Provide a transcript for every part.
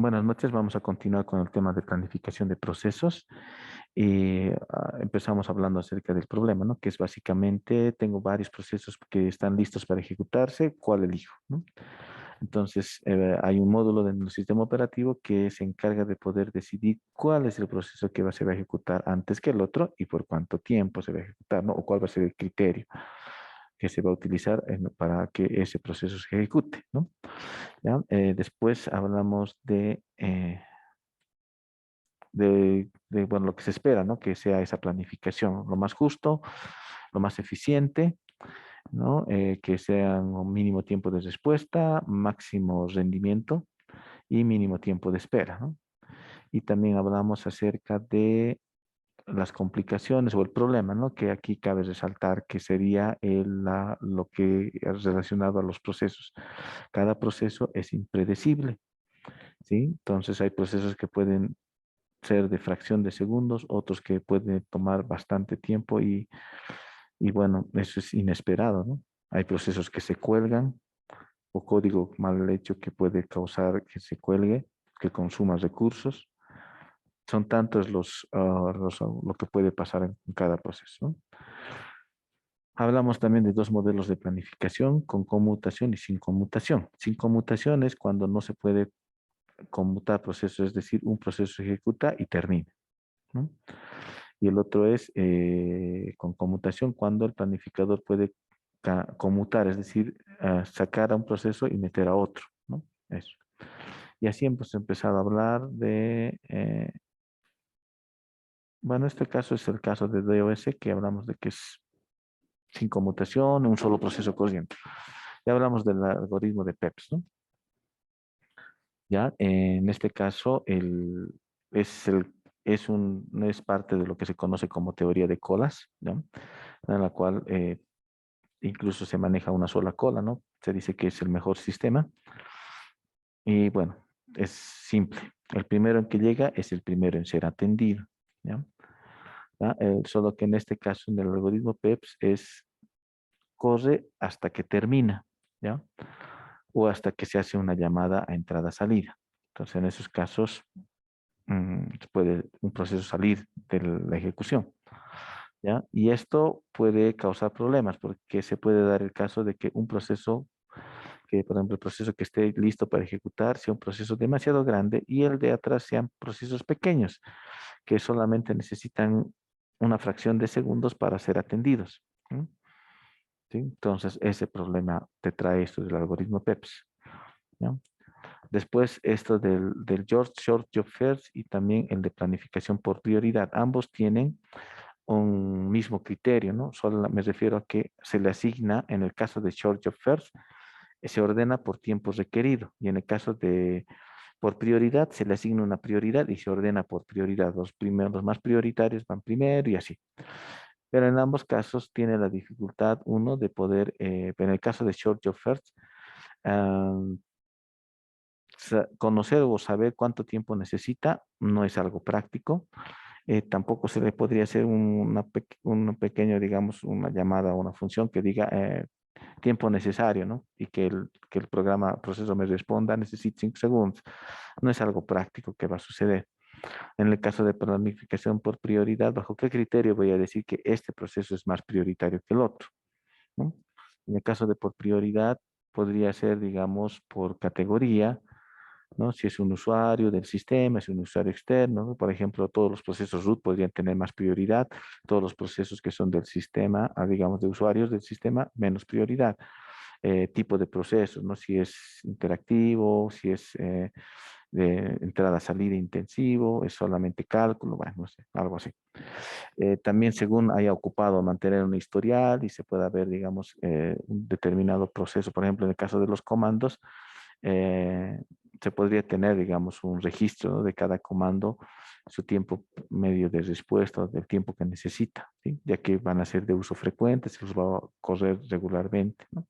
Buenas noches, vamos a continuar con el tema de planificación de procesos y empezamos hablando acerca del problema, ¿no? Que es básicamente, tengo varios procesos que están listos para ejecutarse, ¿cuál elijo, ¿no? Entonces, hay un módulo dentro del sistema operativo que se encarga de poder decidir cuál es el proceso que se va a ejecutar antes que el otro y por cuánto tiempo se va a ejecutar, ¿no? O cuál va a ser el criterio que se va a utilizar para que ese proceso se ejecute, ¿no? ¿Ya? Después hablamos bueno, lo que se espera, ¿no? Que sea esa planificación, lo más justo, lo más eficiente, ¿no? Que sea un mínimo tiempo de respuesta, máximo rendimiento y mínimo tiempo de espera, ¿no? Y también hablamos acerca de las complicaciones o el problema, ¿no? Que aquí cabe resaltar que sería lo que es relacionado a los procesos. Cada proceso es impredecible, ¿sí? Entonces hay procesos que pueden ser de fracción de segundos, otros que pueden tomar bastante tiempo y bueno, eso es inesperado, ¿no? Hay procesos que se cuelgan o código mal hecho que puede causar que se cuelgue, que consuma recursos. Son tantos lo que puede pasar en cada proceso, ¿no? Hablamos también de dos modelos de planificación, con conmutación y sin conmutación. Sin conmutación es cuando no se puede conmutar procesos, es decir, un proceso se ejecuta y termina, ¿no? Y el otro es con conmutación, cuando el planificador puede conmutar, es decir, sacar a un proceso y meter a otro, ¿no? Eso. Y así hemos empezado a hablar bueno, este caso es el caso de DOS, que hablamos de que es sin conmutación, un solo proceso corriente. Ya hablamos del algoritmo de PEPS, ¿no? Ya, en este caso, es, el, es parte de lo que se conoce como teoría de colas, ¿no? En la cual incluso se maneja una sola cola, ¿no? Se dice que es el mejor sistema y bueno, es simple. El primero en que llega es el primero en ser atendido, ¿ya? ¿Ya? Solo que en este caso, en el algoritmo PEPS, corre hasta que termina, ¿ya? O hasta que se hace una llamada a entrada-salida. Entonces, en esos casos, puede un proceso salir de la ejecución, ¿ya? Y esto puede causar problemas porque se puede dar el caso de que un proceso, que por ejemplo el proceso que esté listo para ejecutar sea un proceso demasiado grande y el de atrás sean procesos pequeños que solamente necesitan una fracción de segundos para ser atendidos, ¿sí? ¿Sí? Entonces ese problema te trae esto del algoritmo PEPS, ¿ya? Después esto del Short Job First y también el de planificación por prioridad. Ambos tienen un mismo criterio, ¿no? Solo me refiero a que se le asigna, en el caso de Short Job First, se ordena por tiempo requerido y en el caso de por prioridad se le asigna una prioridad y se ordena por prioridad. Los primeros, los más prioritarios van primero y así. Pero en ambos casos tiene la dificultad, uno, de poder, en el caso de Short Job First, ah, conocer o saber cuánto tiempo necesita no es algo práctico. Tampoco se le podría hacer una pequeña, digamos, una llamada o una función que diga tiempo necesario, ¿no? Y que el proceso me responda, necesito 5 segundos. No es algo práctico que va a suceder. En el caso de planificación por prioridad, ¿bajo qué criterio voy a decir que este proceso es más prioritario que el otro, ¿no? En el caso de por prioridad, podría ser, digamos, por categoría, ¿no? Si es un usuario del sistema, es un usuario externo, ¿no? Por ejemplo, todos los procesos root podrían tener más prioridad, todos los procesos que son del sistema, digamos, de usuarios del sistema, menos prioridad. Tipo de procesos, ¿no? Si es interactivo, si es de entrada-salida intensivo, es solamente cálculo, bueno, no sé, algo así. También según haya ocupado mantener un historial y se pueda ver, digamos, un determinado proceso, por ejemplo, en el caso de los comandos, eh, se podría tener, digamos, un registro, ¿no? De cada comando, su tiempo medio de respuesta, del tiempo que necesita, ¿sí? Ya que van a ser de uso frecuente, se los va a correr regularmente, ¿no?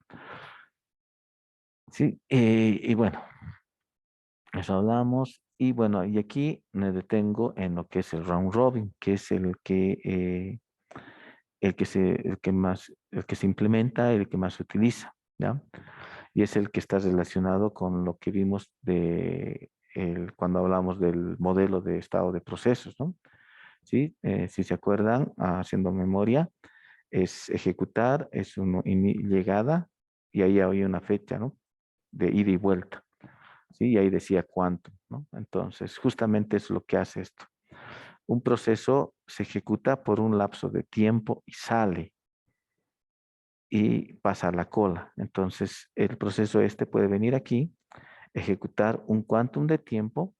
Sí, y bueno, eso hablamos. Y bueno, y aquí me detengo en lo que es el round robin, que es el que se implementa, el que más se utiliza, ¿ya? Y es el que está relacionado con lo que vimos de cuando hablamos del modelo de estado de procesos, ¿no? ¿Sí? Si se acuerdan, haciendo memoria, es ejecutar, es una llegada, y ahí hay una fecha, ¿no? De ida y vuelta, ¿sí? Y ahí decía cuánto, ¿no? Entonces, justamente es lo que hace esto. Un proceso se ejecuta por un lapso de tiempo y sale y pasa a la cola. Entonces, el proceso este puede venir aquí, ejecutar un quantum de tiempo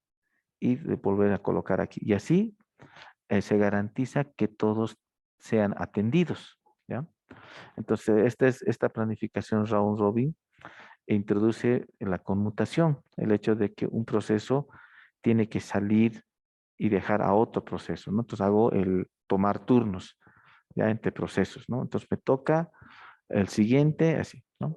y volver a colocar aquí. Y así se garantiza que todos sean atendidos, ¿ya? Entonces, esta planificación round robin introduce la conmutación, el hecho de que un proceso tiene que salir y dejar a otro proceso, ¿no? Entonces hago el tomar turnos, ya entre procesos, ¿no? Entonces me toca el siguiente, así, ¿no?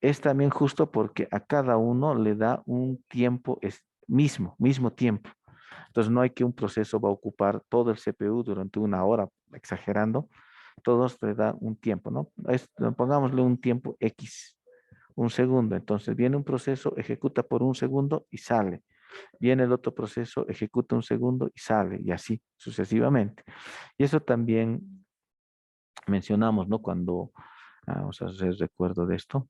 Es también justo porque a cada uno le da un tiempo mismo tiempo. Entonces no hay que un proceso va a ocupar todo el CPU durante una hora, exagerando, todos le da un tiempo, ¿no? Pongámosle un tiempo X, un segundo. Entonces viene un proceso, ejecuta por un segundo y sale. Viene el otro proceso, ejecuta un segundo y sale, y así sucesivamente. Y eso también mencionamos, ¿no? Cuando, vamos a hacer recuerdo de esto,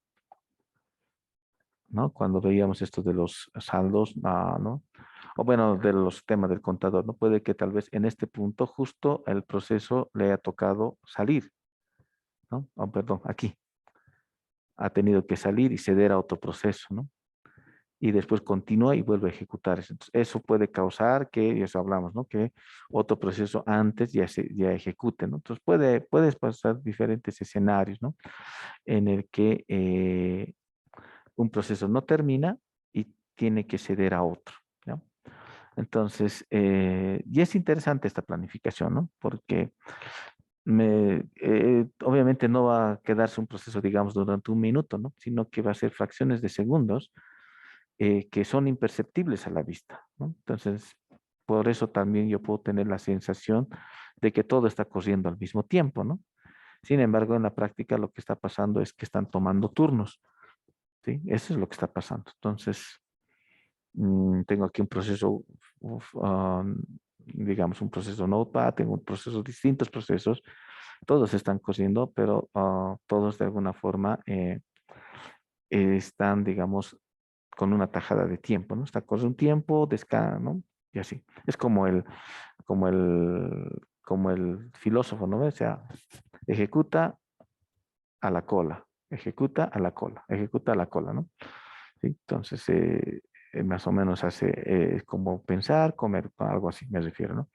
¿no? Cuando veíamos esto de los saldos, ¿no? O bueno, de los temas del contador, ¿no? Puede que tal vez en este punto justo el proceso le haya tocado salir, ¿no? Oh, perdón, aquí. Ha tenido que salir y ceder a otro proceso, ¿no? Y después continúa y vuelve a ejecutar eso. Entonces, eso puede causar que, y eso hablamos, ¿no? Que otro proceso antes ya ejecute, ¿no? Entonces, puedes pasar diferentes escenarios, ¿no? En el que un proceso no termina y tiene que ceder a otro, ¿no? Entonces, y es interesante esta planificación, ¿no? Porque obviamente no va a quedarse un proceso, digamos, durante un minuto, ¿no? Sino que va a ser fracciones de segundos que son imperceptibles a la vista, ¿no? Entonces, por eso también yo puedo tener la sensación de que todo está corriendo al mismo tiempo, ¿no? Sin embargo, en la práctica lo que está pasando es que están tomando turnos, ¿sí? Eso es lo que está pasando. Entonces, tengo aquí un proceso, digamos, un proceso Notepad, tengo un proceso, distintos procesos, todos están corriendo, pero todos de alguna forma están, digamos, con una tajada de tiempo, ¿no? Está corre un tiempo, descansa, ¿no? Y así. Es como el filósofo, ¿no? O sea, ejecuta a la cola, ejecuta a la cola, ejecuta a la cola, ¿no? ¿Sí? Entonces, más o menos hace como pensar, comer, algo así, me refiero, ¿no?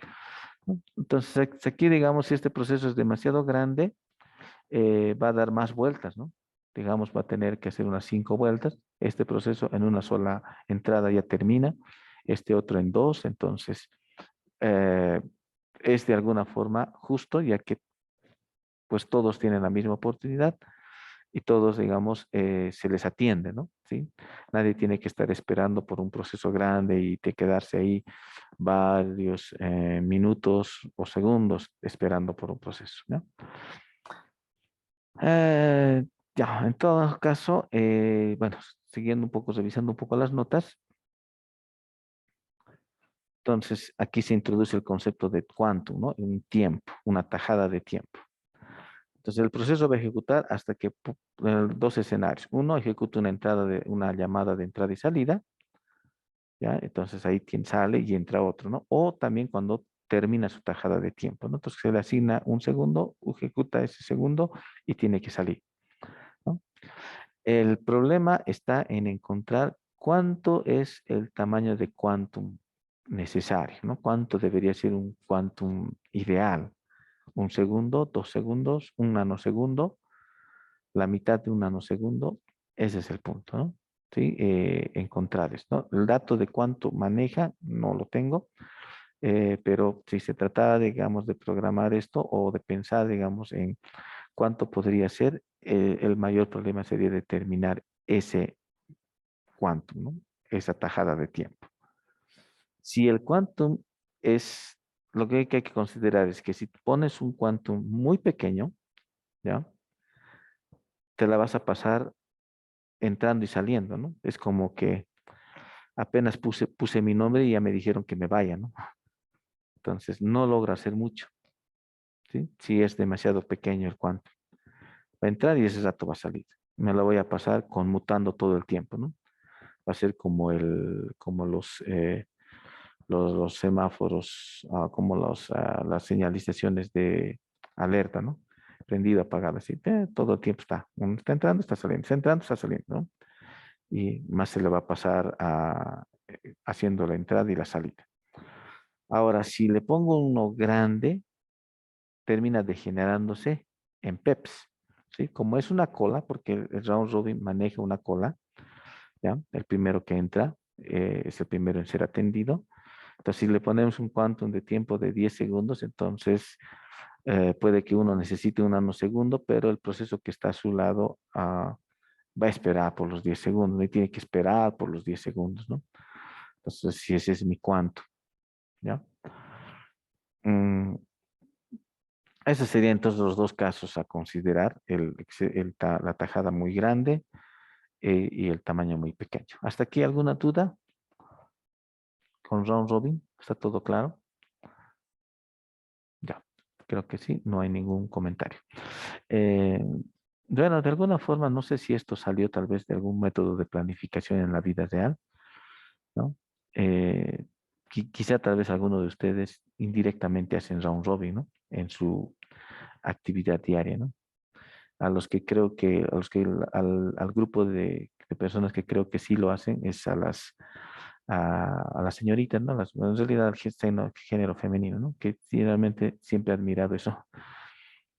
Entonces, aquí, digamos, si este proceso es demasiado grande, va a dar más vueltas, ¿no? Digamos, va a tener que hacer unas 5 vueltas. Este proceso en una sola entrada ya termina, este otro en dos, entonces eh, es de alguna forma justo, ya que pues todos tienen la misma oportunidad y todos, digamos, se les atiende, ¿no? ¿Sí? Nadie tiene que estar esperando por un proceso grande y de quedarse ahí varios minutos o segundos esperando por un proceso, ¿no? Eh, ya, en todo caso, bueno, siguiendo un poco, revisando un poco las notas, entonces aquí se introduce el concepto de quantum, ¿no? Un tiempo, una tajada de tiempo. Entonces el proceso va a ejecutar hasta que dos escenarios. Uno, ejecuta una llamada de entrada y salida, ¿ya? Entonces ahí quien sale y entra otro, ¿no? O también cuando termina su tajada de tiempo, ¿no? Entonces se le asigna un segundo, ejecuta ese segundo y tiene que salir, ¿no? El problema está en encontrar cuánto es el tamaño de quantum necesario, ¿no? Cuánto debería ser un quantum ideal. Un segundo, 2 segundos, un nanosegundo, la mitad de un nanosegundo. Ese es el punto, ¿no? ¿Sí? Encontrar esto, ¿no? El dato de cuánto maneja no lo tengo, pero si se trataba, digamos, de programar esto o de pensar, digamos, en cuánto podría ser, el mayor problema sería determinar ese quantum, ¿no? Esa tajada de tiempo. Si el quantum es, lo que hay que considerar es que si pones un quantum muy pequeño, ¿ya? Te la vas a pasar entrando y saliendo, ¿no? Es como que Apenas puse mi nombre y ya me dijeron que me vaya, ¿no? Entonces, no logra hacer mucho, ¿sí? Si es demasiado pequeño el quantum. Va a entrar y ese rato va a salir. Me lo voy a pasar conmutando todo el tiempo, ¿no? Va a ser como los semáforos, como las señalizaciones de alerta, ¿no? Prendido, apagado, así, todo el tiempo está. Uno está entrando, está saliendo, está entrando, está saliendo, ¿no? Y más se le va a pasar haciendo la entrada y la salida. Ahora, si le pongo uno grande, termina degenerándose en PEPs, ¿sí? Como es una cola, porque el round robin maneja una cola, ¿ya? El primero que entra es el primero en ser atendido. Entonces, si le ponemos un quantum de tiempo de 10 segundos, entonces puede que uno necesite un nanosegundo, pero el proceso que está a su lado va a esperar por los 10 segundos, y tiene que esperar por los 10 segundos, ¿no? Entonces, si ese es mi quantum, ¿ya? Mm, esos serían entonces los dos casos a considerar, la tajada muy grande y el tamaño muy pequeño. ¿Hasta aquí alguna duda con round robin? ¿Está todo claro? Ya, creo que sí, no hay ningún comentario. Eh, bueno, de alguna forma, no sé si esto salió tal vez de algún método de planificación en la vida real, ¿no? Eh, quizá tal vez alguno de ustedes indirectamente hacen round robin, ¿no? En su actividad diaria, ¿no? A los que creo que, a los que, al grupo de personas que creo que sí lo hacen es a las señoritas, ¿no? En realidad al género femenino, ¿no? Que realmente siempre he admirado eso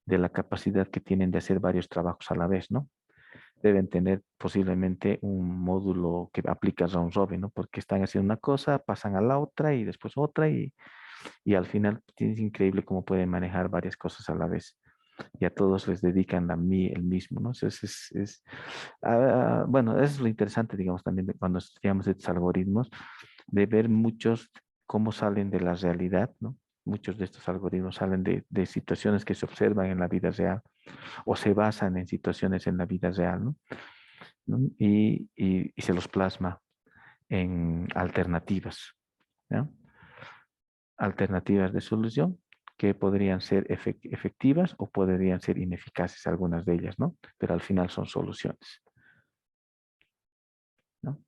de la capacidad que tienen de hacer varios trabajos a la vez, ¿no? Deben tener posiblemente un módulo que aplica round robin, ¿no? Porque están haciendo una cosa, pasan a la otra y después otra y al final es increíble cómo pueden manejar varias cosas a la vez y a todos les dedican a mí el mismo, ¿no? Entonces bueno, eso es lo interesante, digamos, también de cuando estudiamos estos algoritmos, de ver muchos cómo salen de la realidad, ¿no? Muchos de estos algoritmos salen de situaciones que se observan en la vida real o se basan en situaciones en la vida real, ¿no? ¿No? Y se los plasma en alternativas, ¿no? Alternativas de solución que podrían ser efectivas o podrían ser ineficaces algunas de ellas, ¿no? Pero al final son soluciones, ¿no?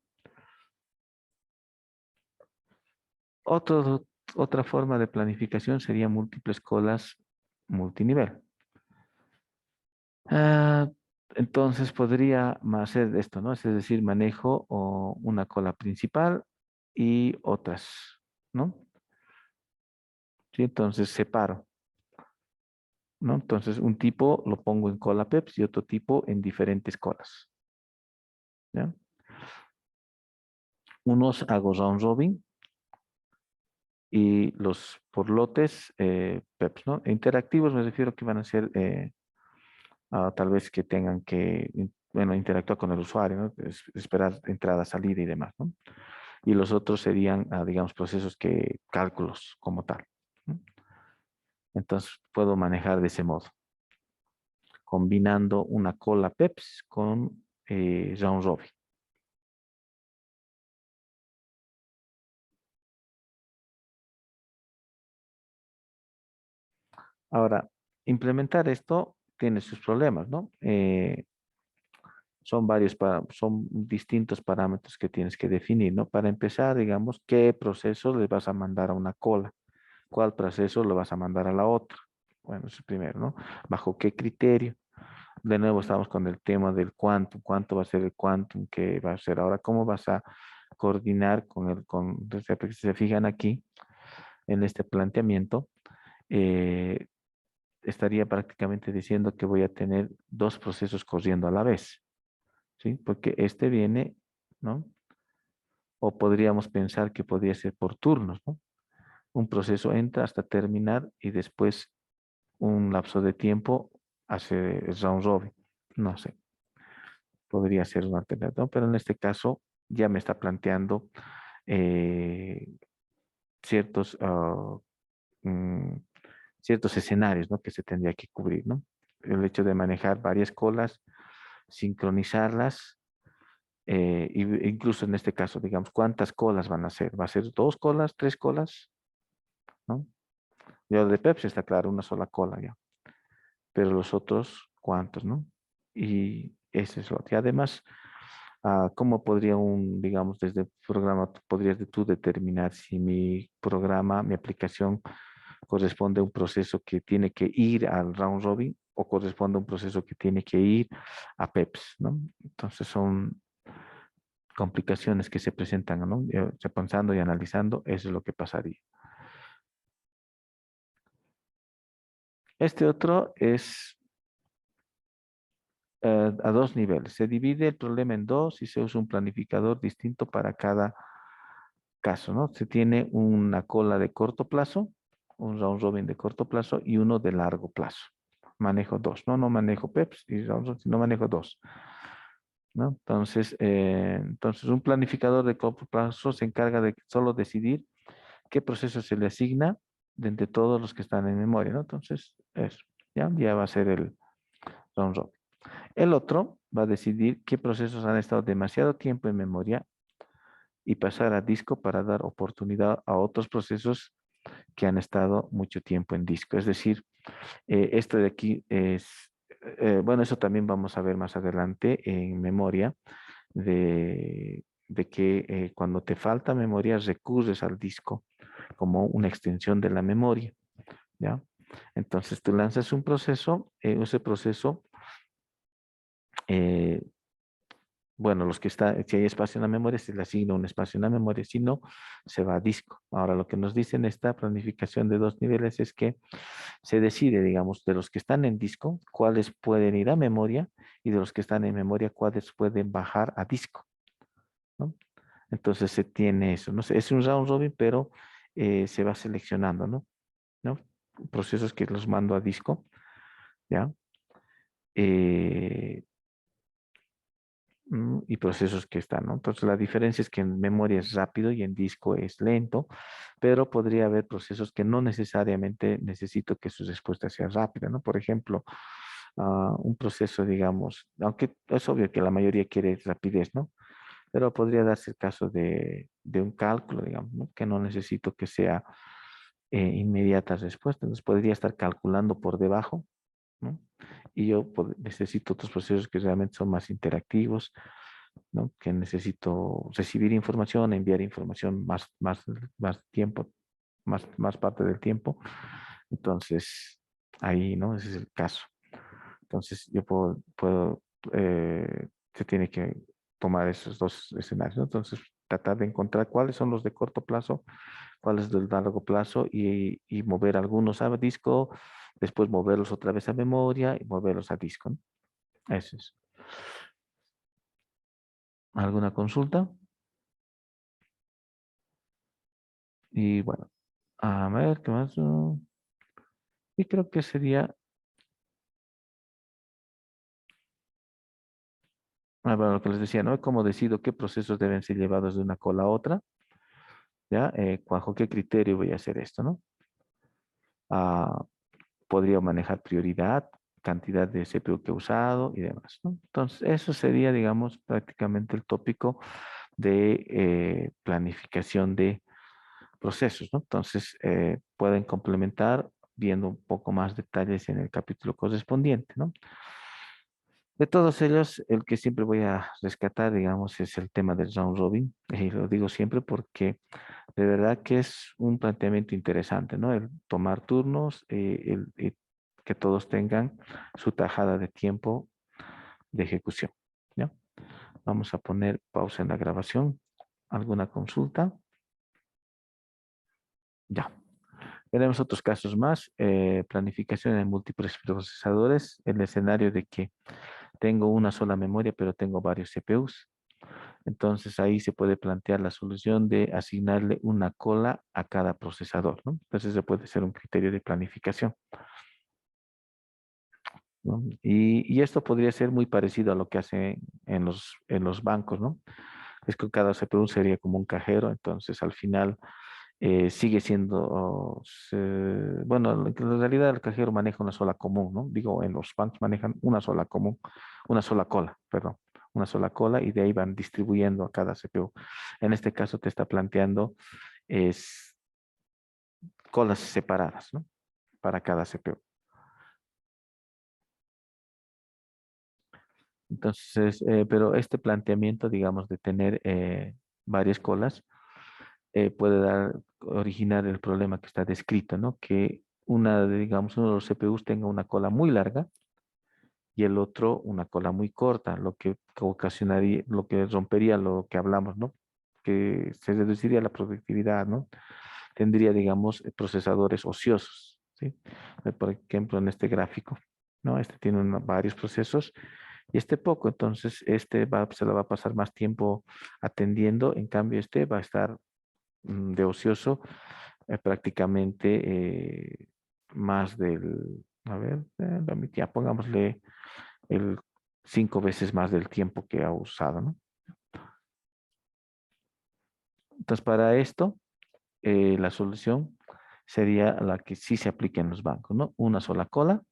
Otra forma de planificación sería múltiples colas multinivel. Ah, entonces podría hacer esto, ¿no? Es decir, manejo una cola principal y otras, ¿no? Sí, entonces separo, ¿no? Entonces un tipo lo pongo en cola PEPS y otro tipo en diferentes colas, ¿ya? Unos hago round robin y los por lotes PEPS, ¿no? Interactivos me refiero que van a ser tal vez que tengan que, bueno, interactuar con el usuario, ¿no? Esperar entrada, salida y demás, ¿no? Y los otros serían, digamos, procesos cálculos como tal, ¿no? Entonces puedo manejar de ese modo, combinando una cola PEPS con round robin. Ahora, implementar esto tiene sus problemas, ¿no? Son distintos parámetros que tienes que definir, ¿no? Para empezar, digamos, ¿qué proceso le vas a mandar a una cola? ¿Cuál proceso lo vas a mandar a la otra? Bueno, eso es primero, ¿no? ¿Bajo qué criterio? De nuevo estamos con el tema del quantum. ¿Cuánto va a ser el quantum que va a ser ahora? ¿Cómo vas a coordinar si se fijan aquí en este planteamiento? eh, estaría prácticamente diciendo que voy a tener dos procesos corriendo a la vez, ¿sí? Porque este viene, ¿no? O podríamos pensar que podría ser por turnos, ¿no? Un proceso entra hasta terminar y después un lapso de tiempo hace el round robin. No sé, podría ser una alternativa, ¿no? Pero en este caso ya me está planteando eh, ciertos, mm, ciertos escenarios, ¿no? Que se tendría que cubrir, ¿no? El hecho de manejar varias colas, sincronizarlas Incluso en este caso, digamos, ¿cuántas colas van a ser? ¿Va a ser 2 colas, 3 colas? ¿No? Ya de Pepsi está claro, una sola cola ya. Pero los otros, ¿cuántos, no? Y ese es lo que además, ¿cómo podría digamos, desde el programa, podrías tú determinar si mi programa, mi aplicación corresponde a un proceso que tiene que ir al round robin o corresponde a un proceso que tiene que ir a PEPS, ¿no? Entonces son complicaciones que se presentan, ¿no? Ya pensando y analizando, eso es lo que pasaría. Este otro es a 2 niveles. Se divide el problema en dos y se usa un planificador distinto para cada caso, ¿no? Se tiene una cola de corto plazo, un round robin de corto plazo y uno de largo plazo. Manejo dos, ¿no? No manejo PEPs y round robin, sino manejo dos, ¿no? Entonces, un planificador de corto plazo se encarga de solo decidir qué proceso se le asigna de entre todos los que están en memoria, ¿no? Entonces, eso, ya va a ser el round robin. El otro va a decidir qué procesos han estado demasiado tiempo en memoria y pasar a disco para dar oportunidad a otros procesos que han estado mucho tiempo en disco. Es decir, esto de aquí es, bueno, eso también vamos a ver más adelante en memoria, de que cuando te falta memoria recurres al disco como una extensión de la memoria, ¿ya? Entonces tú lanzas un proceso, ese proceso eh, bueno, si hay espacio en la memoria, se le asigna un espacio en la memoria, si no, se va a disco. Ahora, lo que nos dice en esta planificación de 2 niveles es que se decide, digamos, de los que están en disco, cuáles pueden ir a memoria y de los que están en memoria, cuáles pueden bajar a disco, ¿no? Entonces se tiene eso, ¿no? Es un round robin, pero se va seleccionando, ¿no? ¿No? Procesos que los mando a disco, ¿ya? Eh, y procesos que están, ¿no? Entonces la diferencia es que en memoria es rápido y en disco es lento, pero podría haber procesos que no necesariamente necesito que su respuesta sea rápida, ¿no? Por ejemplo, un proceso, digamos, aunque es obvio que la mayoría quiere rapidez, ¿no? Pero podría darse el caso de un cálculo, digamos, ¿no? Que no necesito que sea inmediata respuesta, entonces podría estar calculando por debajo, ¿no? Y yo necesito otros procesos que realmente son más interactivos, ¿no? Que necesito recibir información, enviar información más tiempo, más parte del tiempo. Entonces, ahí, ¿no? Ese es el caso. Entonces, yo se tiene que tomar esos dos escenarios, ¿no? Entonces, tratar de encontrar cuáles son los de corto plazo, cuáles del largo plazo y mover algunos a disco, después moverlos otra vez a memoria y moverlos a disco, ¿no? Eso es. ¿Alguna consulta? Y bueno, a ver, ¿qué más? Y creo que sería, bueno, lo que les decía, ¿no? ¿Cómo decido qué procesos deben ser llevados de una cola a otra? ¿Ya? ¿Bajo qué criterio voy a hacer esto, no? Ah, podría manejar prioridad, cantidad de CPU que he usado y demás, ¿no? Entonces, eso sería, digamos, prácticamente el tópico de planificación de procesos, ¿no? Entonces, pueden complementar viendo un poco más detalles en el capítulo correspondiente, ¿no? De todos ellos, el que siempre voy a rescatar, digamos, es el tema del round robin. Y lo digo siempre porque de verdad que es un planteamiento interesante, ¿no? El tomar turnos, que todos tengan su tajada de tiempo de ejecución, ¿ya? Vamos a poner pausa en la grabación. ¿Alguna consulta? Ya. Tenemos otros casos más. Planificación en múltiples procesadores. El escenario de que tengo una sola memoria, pero tengo varios CPUs. Entonces ahí se puede plantear la solución de asignarle una cola a cada procesador, ¿no? Entonces se puede ser un criterio de planificación, ¿no? Y esto podría ser muy parecido a lo que hacen en los bancos, ¿no? Es que cada CPU sería como un cajero, entonces al final sigue siendo, bueno, en realidad el cajero maneja una sola común, ¿no? Digo, en los bancos manejan una sola común, una sola cola, perdón, una sola cola y de ahí van distribuyendo a cada CPU. En este caso te está planteando es colas separadas, ¿no? Para cada CPU. Entonces, pero este planteamiento, digamos, de tener varias colas, puede originar el problema que está descrito, ¿no? Que digamos, uno de los CPUs tenga una cola muy larga y el otro una cola muy corta, lo que ocasionaría, lo que rompería lo que hablamos, ¿no? Que se reduciría la productividad, ¿no? Tendría, digamos, procesadores ociosos, ¿sí? Por ejemplo, en este gráfico, ¿no? Este tiene varios procesos y este poco, entonces se lo va a pasar más tiempo atendiendo, en cambio este va a estar de ocioso prácticamente más a ver, ya pongámosle el 5 veces más del tiempo que ha usado, ¿no? Entonces, para esto, la solución sería la que sí se aplica en los bancos, ¿no? Una sola cola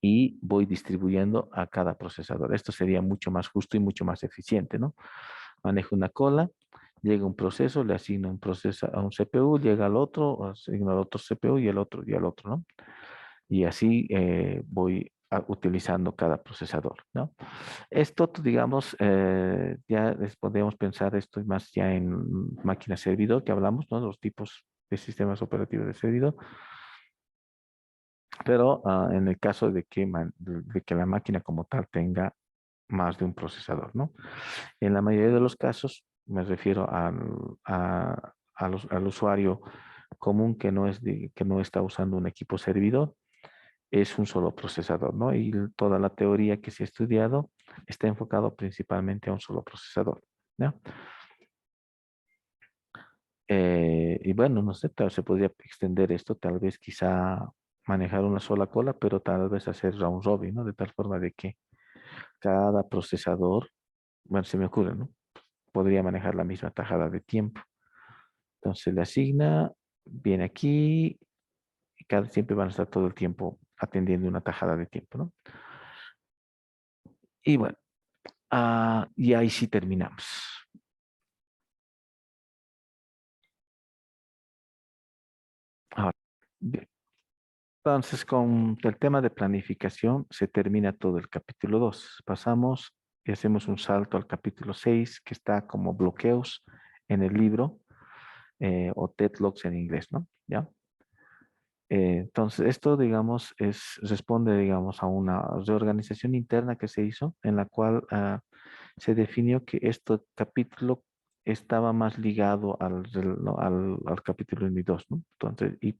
y voy distribuyendo a cada procesador. Esto sería mucho más justo y mucho más eficiente, ¿no? Manejo una cola, llega un proceso, le asigno un proceso a un CPU, llega al otro, asigno al otro CPU y al otro, ¿no? Y así voy utilizando cada procesador, ¿no? Esto, digamos, ya podemos pensar esto más ya en máquina servidor que hablamos, ¿no? Los tipos de sistemas operativos de servidor, pero en el caso de que la máquina como tal tenga más de un procesador, ¿no? En la mayoría de los casos, me refiero al usuario común que que no está usando un equipo servidor, es un solo procesador, ¿no? Y toda la teoría que se ha estudiado está enfocado principalmente a un solo procesador, ¿no? Y bueno, no sé, se podría extender esto, tal vez quizá manejar una sola cola, pero tal vez hacer round robin, ¿no? De tal forma de que cada procesador, bueno, se me ocurre, ¿no? Podría manejar la misma tajada de tiempo. Entonces le asigna, viene aquí, y siempre van a estar todo el tiempo atendiendo una tajada de tiempo, ¿no? Y bueno, y ahí sí terminamos. Ahora, bien, entonces con el tema de planificación se termina todo el capítulo 2. Pasamos y hacemos un salto al capítulo 6 que está como bloqueos en el libro o deadlocks en inglés, ¿no? ¿Ya? Entonces, esto, digamos, responde, digamos, a una reorganización interna que se hizo en la cual se definió que este capítulo estaba más ligado ¿no? al capítulo 1 y 2, ¿no? Entonces, y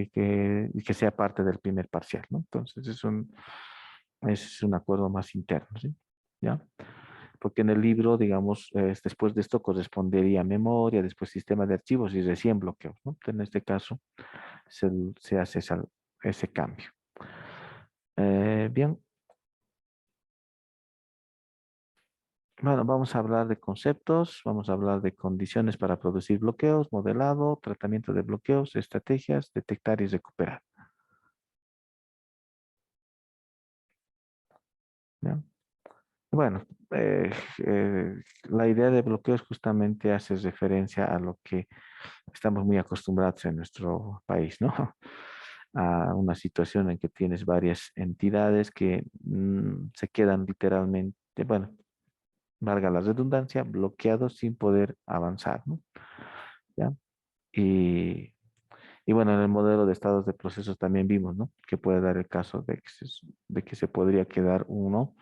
que sea parte del primer parcial, ¿no? Entonces, es un acuerdo más interno, ¿sí? ¿Ya? Porque en el libro, digamos, después de esto correspondería memoria, después sistema de archivos y recién bloqueos, ¿no? En este caso se hace ese cambio. Bien, bueno, vamos a hablar de conceptos, vamos a hablar de condiciones para producir bloqueos, modelado, tratamiento de bloqueos, estrategias, detectar y recuperar. ¿Ya? Bueno, la idea de bloqueos justamente hace referencia a lo que estamos muy acostumbrados en nuestro país, ¿no? A una situación en que tienes varias entidades que se quedan literalmente, bueno, valga la redundancia, bloqueados sin poder avanzar, ¿no? ¿Ya? Y, y bueno, en el modelo de estados de procesos también vimos, ¿no? Que puede dar el caso de que se podría quedar un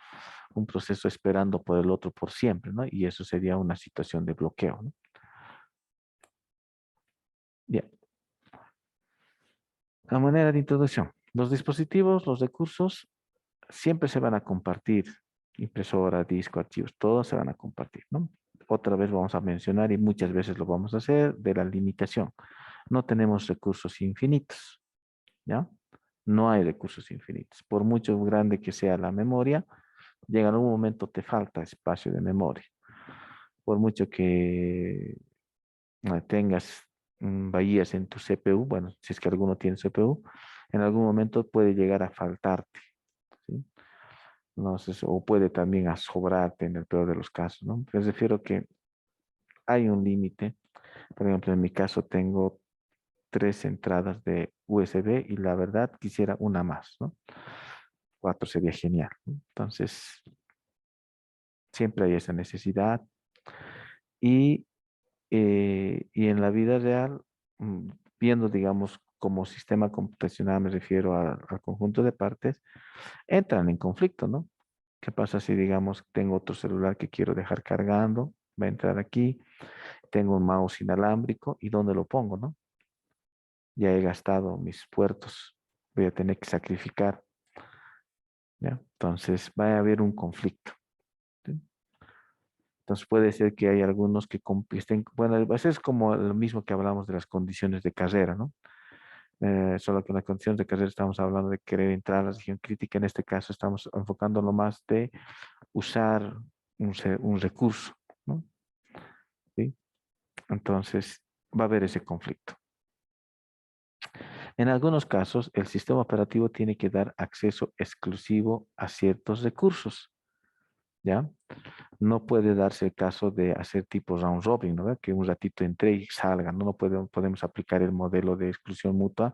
proceso esperando por el otro por siempre, ¿no? Y eso sería una situación de bloqueo, ¿no? Ya. A manera de introducción, los dispositivos, los recursos, siempre se van a compartir. Impresora, disco, archivos, todos se van a compartir, ¿no? Otra vez vamos a mencionar y muchas veces lo vamos a hacer de la limitación. No tenemos recursos infinitos, ¿ya? No hay recursos infinitos. Por mucho grande que sea la memoria, llega algún momento te falta espacio de memoria. Por mucho que tengas bahías en tu CPU, bueno, si es que alguno tiene CPU, en algún momento puede llegar a faltarte, ¿sí? No sé, o puede también asobrarte en el peor de los casos, ¿no? Les refiero que hay un límite. Por ejemplo, en mi caso tengo 3 entradas de USB y la verdad quisiera una más, ¿no? 4 sería genial, ¿no? Entonces, siempre hay esa necesidad y, y en la vida real, mm, viendo, digamos, como sistema computacional, me refiero al conjunto de partes, entran en conflicto, ¿no? ¿Qué pasa si, digamos, tengo otro celular que quiero dejar cargando? Va a entrar aquí, tengo un mouse inalámbrico y ¿dónde lo pongo, no? Ya he gastado mis puertos, voy a tener que sacrificar, ¿ya? Entonces va a haber un conflicto, ¿sí? Entonces puede ser que hay algunos que estén, bueno, eso es como lo mismo que hablamos de las condiciones de carrera, ¿no? Solo que en las condiciones de carrera estamos hablando de querer entrar a la región crítica, en este caso estamos enfocándolo más de usar un recurso, ¿no? ¿Sí? Entonces va a haber ese conflicto. En algunos casos, el sistema operativo tiene que dar acceso exclusivo a ciertos recursos, ¿ya? No puede darse el caso de hacer tipo round robin, ¿no? Que un ratito entre y salga, ¿no? No podemos aplicar el modelo de exclusión mutua.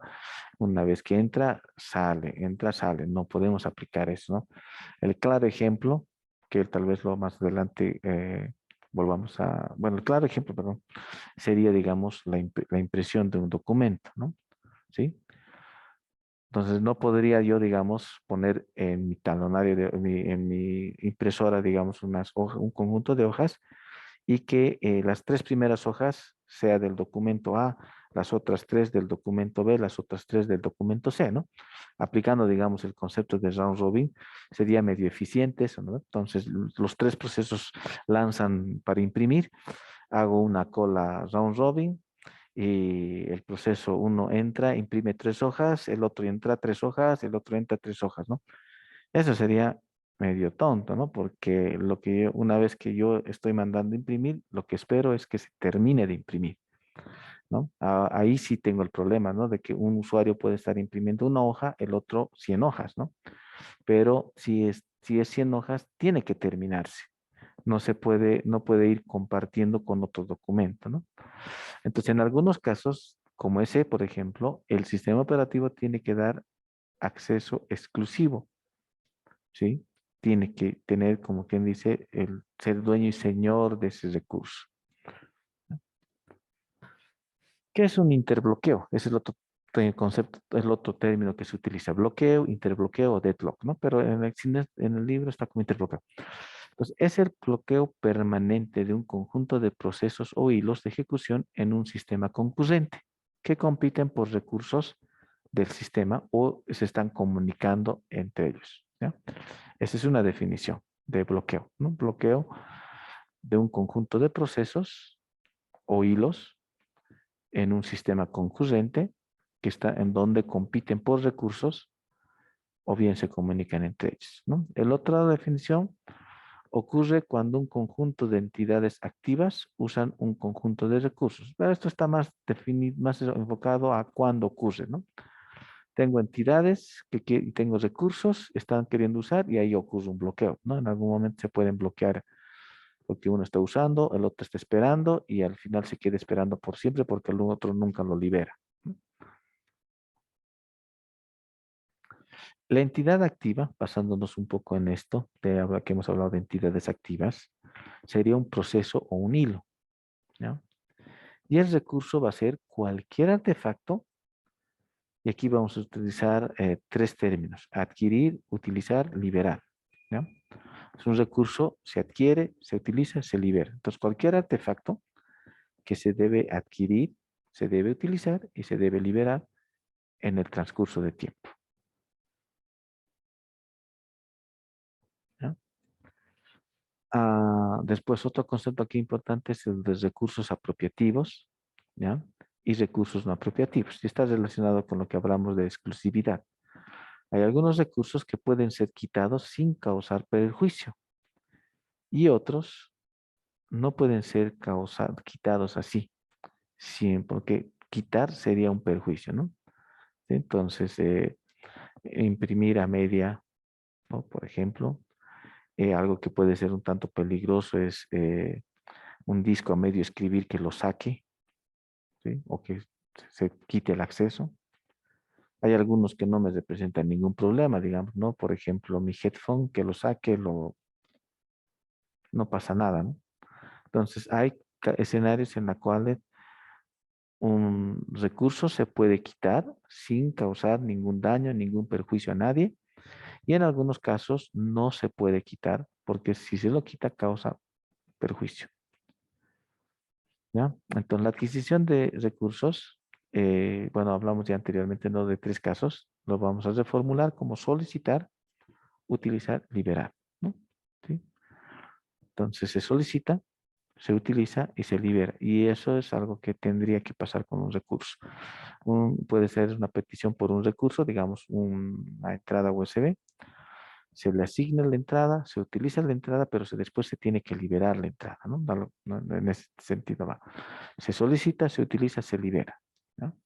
Una vez que entra, sale. No podemos aplicar eso, ¿no? El claro ejemplo, que tal vez lo más adelante volvamos a, bueno, el claro ejemplo, perdón, sería, digamos, la impresión de un documento, ¿no? ¿Sí? Entonces no podría yo, digamos, poner en mi talonario, en mi impresora, digamos, un conjunto de hojas y que las 3 primeras hojas sea del documento A, las otras 3 del documento B, las otras 3 del documento C, ¿no? Aplicando, digamos, el concepto de round robin, sería medio eficiente eso, ¿no? Entonces, los 3 procesos lanzan para imprimir, hago una cola round robin, y el proceso, uno entra, imprime 3 hojas, el otro entra 3 hojas, el otro entra 3 hojas, ¿no? Eso sería medio tonto, ¿no? Porque una vez que yo estoy mandando imprimir, lo que espero es que se termine de imprimir, ¿no? Ahí sí tengo el problema, ¿no? De que un usuario puede estar imprimiendo una hoja, el otro 100 hojas, ¿no? Pero si es 100 hojas, tiene que terminarse. No puede ir compartiendo con otro documento, ¿no? Entonces, en algunos casos, como ese, por ejemplo, el sistema operativo tiene que dar acceso exclusivo, ¿sí? Tiene que tener, como quien dice, el ser dueño y señor de ese recurso. ¿Qué es un interbloqueo? Ese es el otro concepto, es el otro término que se utiliza. Bloqueo, interbloqueo o deadlock, ¿no? Pero en el libro está como interbloqueo. Entonces, es el bloqueo permanente de un conjunto de procesos o hilos de ejecución en un sistema concurrente que compiten por recursos del sistema o se están comunicando entre ellos, ¿ya? Esa es una definición de bloqueo, ¿no? Bloqueo de un conjunto de procesos o hilos en un sistema concurrente que está en donde compiten por recursos o bien se comunican entre ellos, ¿no? La otra definición ocurre cuando un conjunto de entidades activas usan un conjunto de recursos. Pero esto está más definido, más enfocado a cuándo ocurre, ¿no? Tengo entidades y tengo recursos, están queriendo usar y ahí ocurre un bloqueo, ¿no? En algún momento se pueden bloquear porque uno está usando, el otro está esperando y al final se queda esperando por siempre porque el otro nunca lo libera, ¿no? La entidad activa, basándonos un poco en esto, que hemos hablado de entidades activas, sería un proceso o un hilo, ¿ya? Y el recurso va a ser cualquier artefacto, y aquí vamos a utilizar 3 términos: adquirir, utilizar, liberar, ¿ya? Es un recurso, se adquiere, se utiliza, se libera. Entonces, cualquier artefacto que se debe adquirir, se debe utilizar y se debe liberar en el transcurso de tiempo, ¿ya? Después, otro concepto aquí importante es el de recursos apropiativos, ¿ya? Y recursos no apropiativos. Y está relacionado con lo que hablamos de exclusividad. Hay algunos recursos que pueden ser quitados sin causar perjuicio y otros no pueden ser quitados así, porque quitar sería un perjuicio, ¿no? Entonces, imprimir a media, ¿no? Por ejemplo, Algo que puede ser un tanto peligroso es un disco a medio escribir que lo saque, ¿sí? O que se quite el acceso. Hay algunos que no me representan ningún problema, digamos, ¿no? Por ejemplo, mi headphone, que lo saque, no pasa nada, ¿no? Entonces, hay escenarios en los cuales un recurso se puede quitar sin causar ningún daño, ningún perjuicio a nadie. Y en algunos casos no se puede quitar porque si se lo quita causa perjuicio, ¿ya? Entonces, la adquisición de recursos, bueno, hablamos ya anteriormente, ¿no? De tres casos. Lo vamos a reformular como solicitar, utilizar, liberar, ¿no? ¿Sí? Entonces, se solicita, se utiliza y se libera. Y eso es algo que tendría que pasar con un recurso. Puede ser una petición por un recurso, digamos, una entrada USB. Se le asigna la entrada, se utiliza la entrada, pero después se tiene que liberar la entrada, ¿no? En ese sentido va. Se solicita, se utiliza, se libera, ¿no?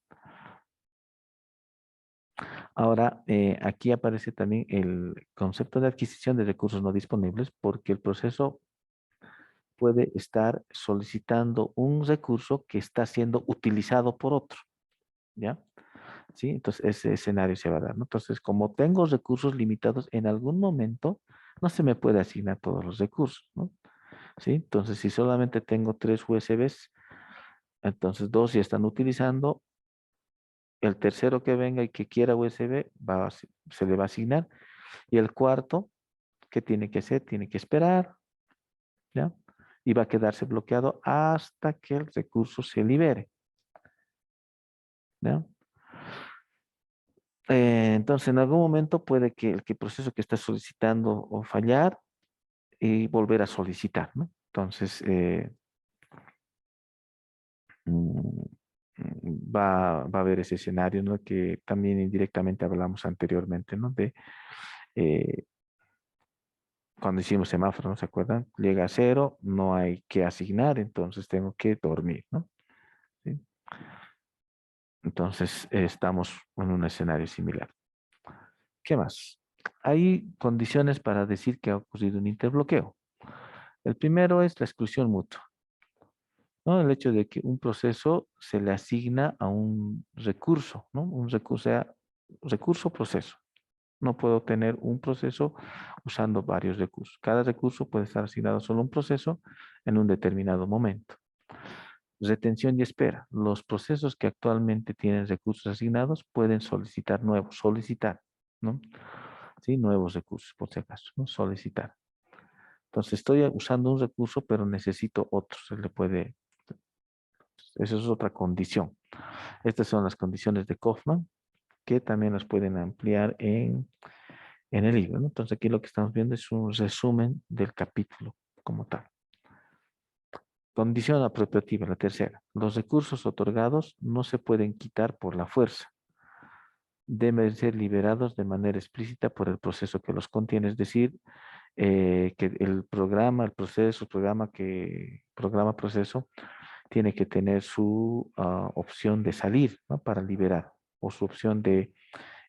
Ahora, aquí aparece también el concepto de adquisición de recursos no disponibles porque el proceso puede estar solicitando un recurso que está siendo utilizado por otro, ¿ya? ¿Sí? Entonces, ese escenario se va a dar, ¿no? Entonces, como tengo recursos limitados, en algún momento no se me puede asignar todos los recursos, ¿no? ¿Sí? Entonces, si solamente tengo 3 USBs, entonces 2 ya están utilizando, el tercero que venga y que quiera USB, se le va a asignar, y el cuarto, ¿qué tiene que hacer? Tiene que esperar, ¿ya? Y va a quedarse bloqueado hasta que el recurso se libere, ¿ya? Entonces, en algún momento puede que el proceso que está solicitando o fallar y volver a solicitar, ¿no? Entonces, mm, va a haber ese escenario, ¿no? Que también indirectamente hablamos anteriormente, ¿no? De eh, cuando hicimos semáforo, ¿no se acuerdan? Llega a cero, no hay que asignar, entonces tengo que dormir, ¿no? ¿Sí? Entonces, estamos en un escenario similar. ¿Qué más? Hay condiciones para decir que ha ocurrido un interbloqueo. El primero es la exclusión mutua, ¿no? El hecho de que un proceso se le asigna a un recurso, ¿no? Un recurso, sea recurso proceso. No puedo tener un proceso usando varios recursos. Cada recurso puede estar asignado solo a un proceso en un determinado momento. Retención y espera. Los procesos que actualmente tienen recursos asignados pueden solicitar, ¿no? Sí, nuevos recursos, por si acaso, ¿no? Solicitar. Entonces, estoy usando un recurso, pero necesito otro. Esa es otra condición. Estas son las condiciones de Kaufman, que también las pueden ampliar en el libro, ¿no? Entonces, aquí lo que estamos viendo es un resumen del capítulo como tal. Condición apropiativa, la tercera. Los recursos otorgados no se pueden quitar por la fuerza. Deben ser liberados de manera explícita por el proceso que los contiene, es decir, que el programa, programa proceso, tiene que tener su opción de salir, ¿no? Para liberar, o su opción de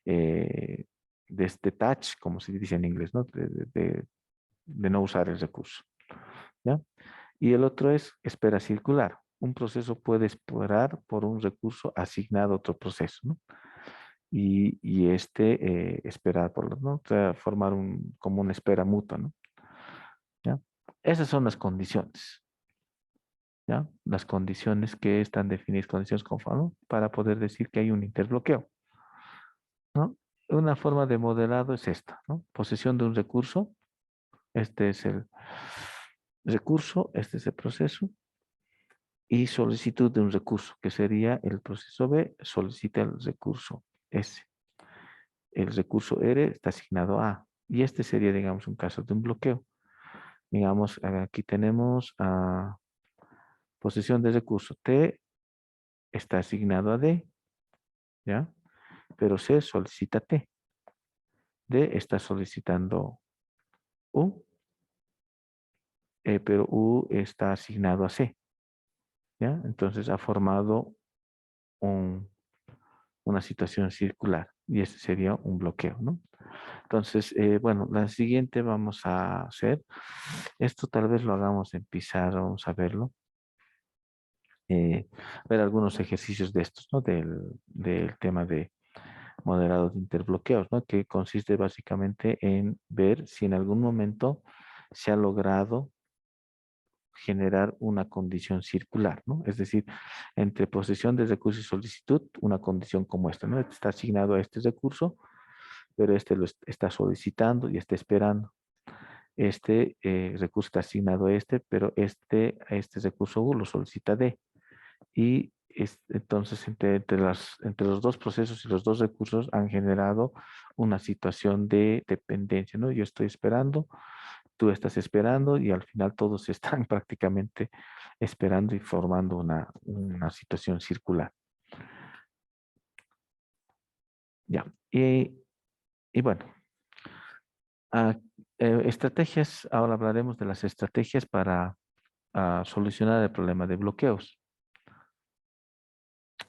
este touch, como se dice en inglés, ¿no? De no usar el recurso, ¿ya? Y el otro es espera circular. Un proceso puede esperar por un recurso asignado a otro proceso, ¿no? Y esperar ¿no? O sea, formar como una espera mutua, ¿no? ¿Ya? Esas son las condiciones, ¿ya? Las condiciones que están definidas, condiciones conforme, para poder decir que hay un interbloqueo, ¿no? Una forma de modelado es esta, ¿no? Posesión de un recurso, este es el recurso, este es el proceso, y solicitud de un recurso, que sería el proceso B, solicita el recurso S. El recurso R está asignado a, y este sería, digamos, un caso de un bloqueo. Digamos, aquí tenemos posesión de recurso. T está asignado a D, ¿ya? Pero C solicita T. D está solicitando U, pero U está asignado a C, ¿ya? Entonces ha formado una situación circular. y ese sería un bloqueo, ¿no? Entonces, bueno, la siguiente vamos a hacer, esto tal vez lo hagamos en pizarra, vamos a verlo, ver algunos ejercicios de estos, ¿no? Del tema de moderado de interbloqueos, ¿no? Que consiste básicamente en ver si en algún momento se ha logrado generar una condición circular, ¿no? Es decir, entre posesión de recurso y solicitud, una condición como esta, ¿no? Este está asignado a este recurso, pero este lo está solicitando y está esperando. Este recurso está asignado a este, pero este recurso U lo solicita D. Y entonces entre los dos procesos y los dos recursos han generado una situación de dependencia, ¿no? Yo estoy esperando, tú estás esperando y al final todos están prácticamente esperando y formando una situación circular. Ya. Y bueno, ah, estrategias, ahora hablaremos de las estrategias para solucionar el problema de bloqueos.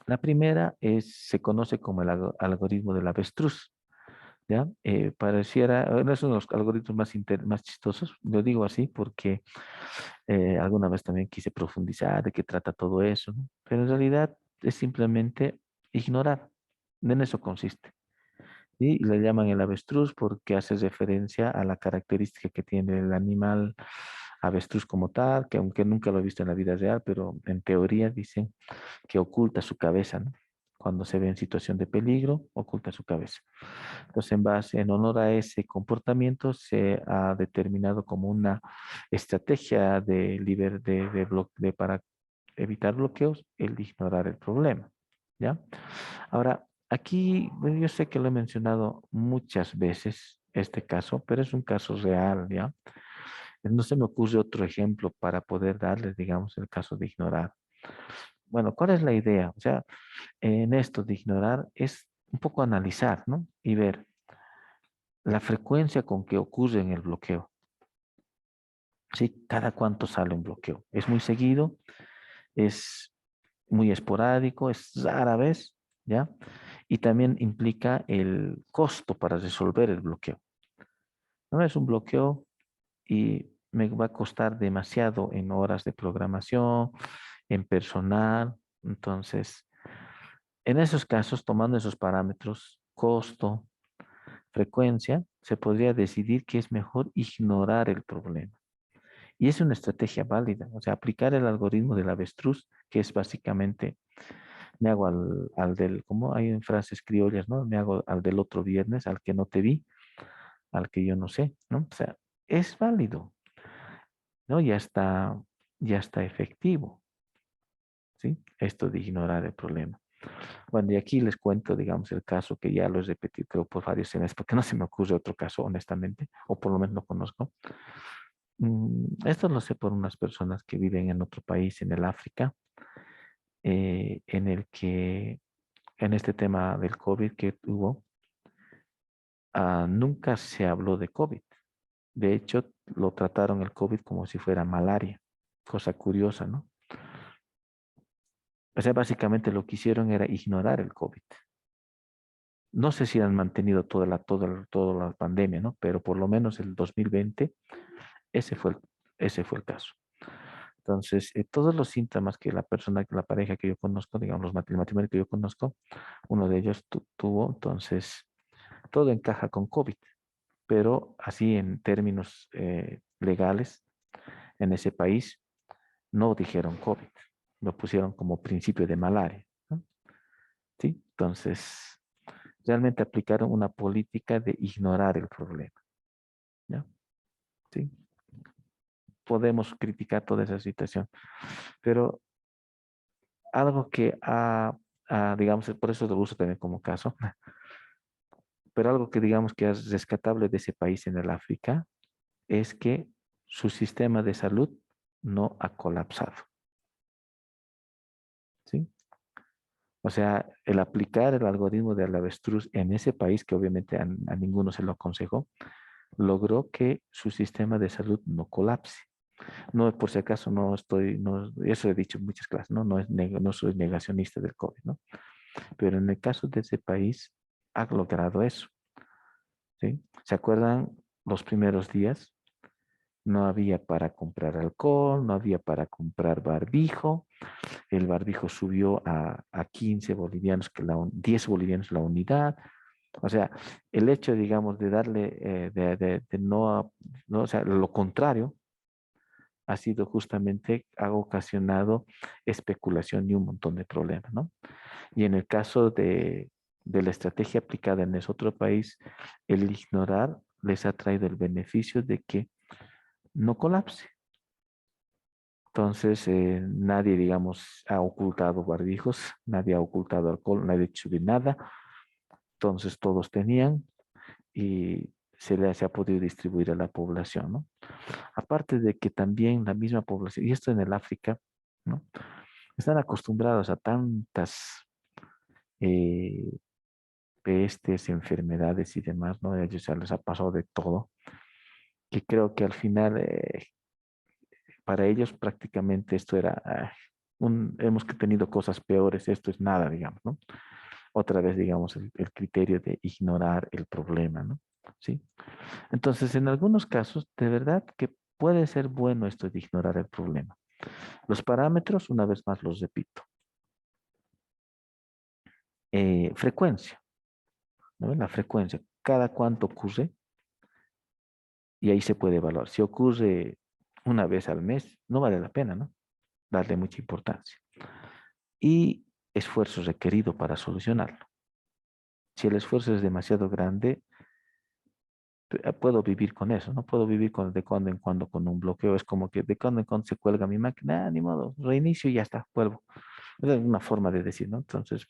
La primera se conoce como el algoritmo del avestruz. ¿Ya? Pareciera, no es uno de los algoritmos más chistosos, lo digo así porque alguna vez también quise profundizar de qué trata todo eso, ¿no? Pero en realidad es simplemente ignorar, en eso consiste. ¿Sí? Y le llaman el avestruz porque hace referencia a la característica que tiene el animal avestruz como tal, que aunque nunca lo he visto en la vida real, pero en teoría dicen que oculta su cabeza, ¿no? Cuando se ve en situación de peligro, oculta su cabeza. Entonces, en honor a ese comportamiento, se ha determinado como una estrategia para evitar bloqueos, el ignorar el problema. ¿Ya? Ahora, aquí bueno, yo sé que lo he mencionado muchas veces, este caso, pero es un caso real, ¿ya? No se me ocurre otro ejemplo para poder darles, digamos, el caso de ignorar. Bueno, ¿cuál es la idea? O sea, en esto de ignorar es un poco analizar, ¿no? Y ver la frecuencia con que ocurre en el bloqueo. ¿Sí? Cada cuánto sale un bloqueo. Es muy seguido, es muy esporádico, es rara vez, ¿ya? Y también implica el costo para resolver el bloqueo. No es un bloqueo y me va a costar demasiado en horas de programación, en personal. Entonces, en esos casos, tomando esos parámetros, costo, frecuencia, se podría decidir que es mejor ignorar el problema. Y es una estrategia válida, o sea, aplicar el algoritmo del avestruz, que es básicamente, me hago al del, como hay en frases criollas, ¿no? Me hago al del otro viernes, al que no te vi, al que yo no sé, ¿no? O sea, es válido, ¿no? Ya está efectivo, ¿sí? Esto de ignorar el problema. Bueno, y aquí les cuento, digamos, el caso que ya lo he repetido, creo, por varios semestres, porque no se me ocurre otro caso, honestamente, o por lo menos no conozco. Esto lo sé por unas personas que viven en otro país, en el África, en el que, en este tema del COVID que hubo, nunca se habló de COVID. De hecho, lo trataron el COVID como si fuera malaria. Cosa curiosa, ¿no? O sea, básicamente lo que hicieron era ignorar el COVID. No sé si han mantenido toda la pandemia, ¿no? Pero por lo menos el 2020, ese fue el, ese fue el caso. Entonces, todos los síntomas que la pareja que yo conozco, digamos, el matrimonio que yo conozco, uno de ellos tuvo, entonces, todo encaja con COVID, pero así en términos legales, en ese país, no dijeron COVID, lo pusieron como principio de malaria, ¿no? ¿Sí? Entonces, realmente aplicaron una política de ignorar el problema, ¿ya? ¿Sí? Podemos criticar toda esa situación, pero algo que digamos, por eso lo uso también como caso, pero algo que digamos que es rescatable de ese país en el África es que su sistema de salud no ha colapsado, ¿sí? O sea, el aplicar el algoritmo del avestruz en ese país, que obviamente a ninguno se lo aconsejó, logró que su sistema de salud no colapse. No, por si acaso no estoy, no, eso he dicho en muchas clases, ¿no? No soy negacionista del COVID, ¿no? Pero en el caso de ese país, ha logrado eso, ¿sí? ¿Se acuerdan los primeros días? No había para comprar alcohol, no había para comprar barbijo. El barbijo subió a 15 bolivianos, 10 bolivianos la unidad. O sea, el hecho, digamos, de darle, de no, o sea, lo contrario ha sido justamente, ha ocasionado especulación y un montón de problemas, ¿no? Y en el caso de la estrategia aplicada en ese otro país, el ignorar les ha traído el beneficio de que no colapse. Entonces, nadie, digamos, ha ocultado barbijos, nadie ha ocultado alcohol, nadie ha hecho de nada. Entonces, todos tenían y se ha podido distribuir a la población, ¿no? Aparte de que también la misma población, y esto en el África, ¿no? Están acostumbrados a tantas eh, pestes, enfermedades y demás, ¿no? A ellos ya les ha pasado de todo, que creo que al final, para ellos prácticamente esto era, hemos tenido cosas peores, esto es nada, digamos, ¿no? Otra vez, digamos, el criterio de ignorar el problema, ¿no? ¿Sí? Entonces, en algunos casos, de verdad que puede ser bueno esto de ignorar el problema. Los parámetros, una vez más los repito. Frecuencia, ¿no? La frecuencia, cada cuánto ocurre, y ahí se puede evaluar. Si ocurre una vez al mes, no vale la pena, ¿no? Darle mucha importancia. Y esfuerzo requerido para solucionarlo. Si el esfuerzo es demasiado grande, puedo vivir con eso, no puedo vivir de cuando en cuando con un bloqueo. Es como que de cuando en cuando se cuelga mi máquina, ni modo, reinicio y ya está, vuelvo. Es una forma de decir, ¿no? Entonces,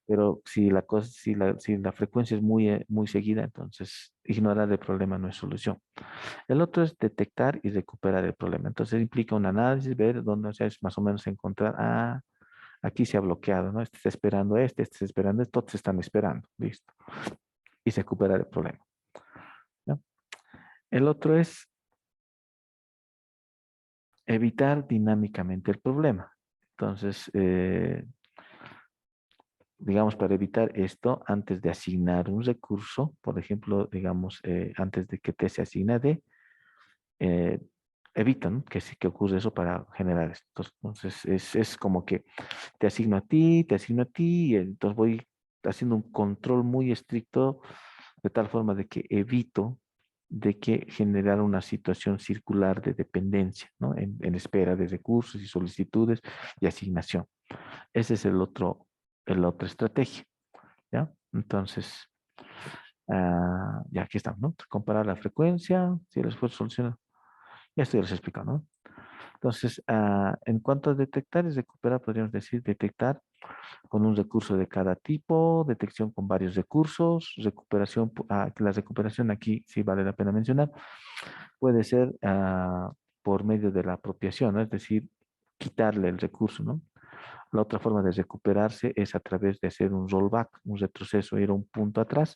pero si la cosa, si la frecuencia es muy seguida, entonces ignorar el problema no es solución. El otro es detectar y recuperar el problema. Entonces implica un análisis, ver dónde, o sea, es más o menos encontrar, aquí se ha bloqueado, ¿no? Este está esperando este está esperando esto, todos están esperando, listo. Y se recupera el problema, ¿no? El otro es evitar dinámicamente el problema. Entonces, digamos, para evitar esto, antes de asignar un recurso, por ejemplo, digamos, antes de que te se asigne eh, evitan que ocurra eso para generar esto. Entonces, es como que te asigno a ti, te asigno a ti, y entonces voy haciendo un control muy estricto de tal forma de que evito de que generar una situación circular de dependencia, ¿no? En espera de recursos y solicitudes y asignación. Ese es la otra estrategia, ¿ya? Entonces, ya aquí estamos, ¿no? Comparar la frecuencia, si el esfuerzo soluciona. Ya esto ya les explico, ¿no? Entonces, en cuanto a detectar y recuperar, podríamos decir detectar con un recurso de cada tipo, detección con varios recursos, recuperación, la recuperación aquí sí vale la pena mencionar, puede ser por medio de la apropiación, ¿no? Es decir, quitarle el recurso, ¿no? La otra forma de recuperarse es a través de hacer un rollback, un retroceso, ir a un punto atrás,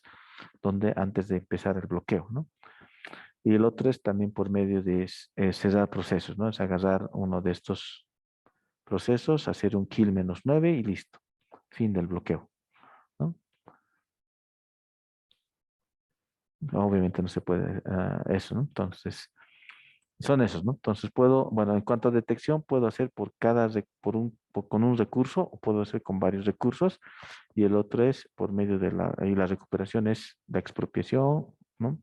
donde antes de empezar el bloqueo, ¿no? Y el otro es también por medio de cerrar procesos, ¿no? Es agarrar uno de estos procesos, hacer un kill -9 y listo. Fin del bloqueo, ¿no? Obviamente no se puede eso, ¿no? Entonces, son esos, ¿no? Entonces puedo, bueno, en cuanto a detección, puedo hacer con un recurso o puedo hacer con varios recursos y el otro es por medio y la recuperación es la expropiación, ¿no?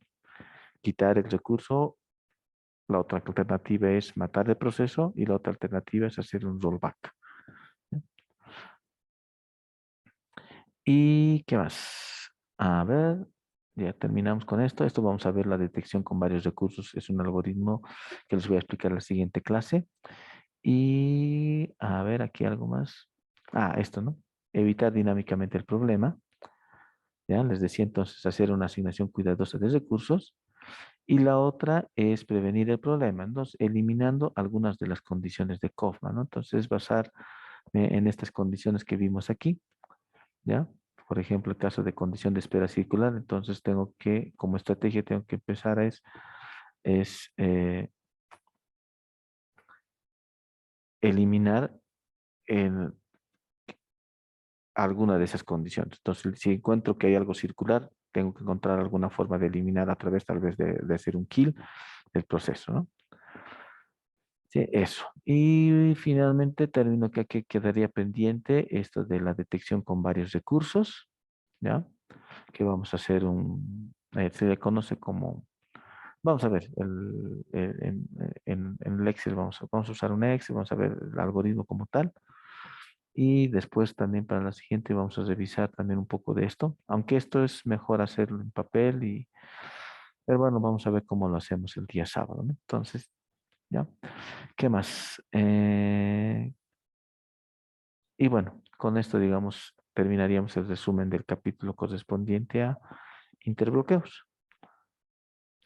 Quitar el recurso. La otra alternativa es matar el proceso y la otra alternativa es hacer un rollback. ¿Y qué más? A ver, ya terminamos con esto. Esto vamos a ver la detección con varios recursos. Es un algoritmo que les voy a explicar en la siguiente clase. Y a ver, aquí algo más. Esto, ¿no? Evitar dinámicamente el problema. Ya les decía entonces hacer una asignación cuidadosa de recursos. Y la otra es prevenir el problema, entonces eliminando algunas de las condiciones de Kaufman, ¿no? Entonces basar en estas condiciones que vimos aquí, ¿ya? Por ejemplo, el caso de condición de espera circular, entonces tengo que, como estrategia, tengo que empezar es eliminar el, alguna de esas condiciones. Entonces, si encuentro que hay algo circular, tengo que encontrar alguna forma de eliminar a través tal vez de hacer un kill del proceso, ¿no? Sí, eso. Y finalmente termino que aquí quedaría pendiente esto de la detección con varios recursos, ¿ya? Que vamos a hacer se le conoce como, vamos a ver, en el Excel vamos a usar un Excel, vamos a ver el algoritmo como tal. Y después también para la siguiente vamos a revisar también un poco de esto, aunque esto es mejor hacerlo en papel pero bueno, vamos a ver cómo lo hacemos el día sábado, ¿no? Entonces, ¿ya? ¿Qué más? Y bueno, con esto, digamos, terminaríamos el resumen del capítulo correspondiente a interbloqueos.